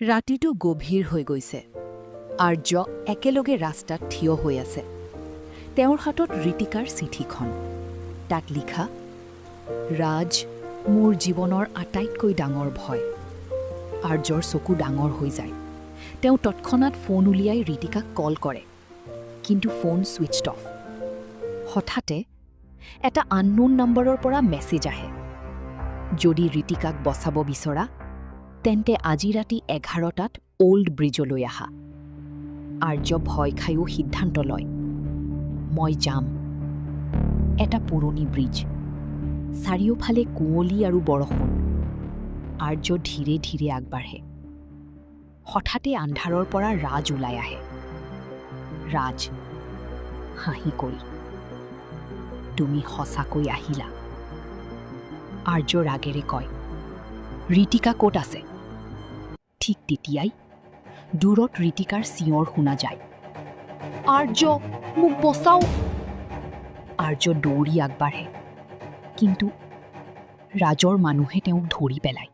ৰাতিটো গভীৰ হৈ গৈছে। আৰ্য একেলগে ৰাস্তাত থিয় হৈ আছে। তেওঁৰ হাতত ঋতিকাৰ চিঠিখন। তাত লিখা, ৰাজ, মোৰ জীৱনৰ আটাইতকৈ ডাঙৰ ভয়। আৰ্যৰ চকু ডাঙৰ হৈ যায়। তেওঁ তৎক্ষণাৎ ফোন উলিয়াই ঋতিকাক কল কৰে, কিন্তু ফোন ছুইচড অফ। হঠাতে এটা আননোন নম্বৰৰ পৰা মেছেজ আহে, যদি ঋতিকাক বচাব বিচৰা তেন্তে আজি ৰাতি 11টাত অল্ড ব্ৰিজলৈ আহা। আৰ্য ভয় খায়ো সিদ্ধান্ত লয়, মই যাম। এটা পুৰণি ব্ৰিজ, চাৰিওফালে কুঁৱলী আৰু বৰষুণ। আৰ্য ধীৰে ধীৰে আগবাঢ়ে। হঠাতে আন্ধাৰৰ পৰা ৰাজ ওলাই আহে। ৰাজ হাঁহি কৰি, তুমি সঁচাকৈ আহিলা। আৰ্য ৰাগেৰে কয়, ঋতিকা ক'ত আছে? ঠিক তেতিয়াই দূৰত ঋতিকাৰ চিঞৰ শুনা যায়, আৰ্য, মোক বচাও। আৰ্য দৌৰি আগবাঢ়ে, কিন্তু ৰাজৰ মানুহে তেওঁক ধৰি পেলায়।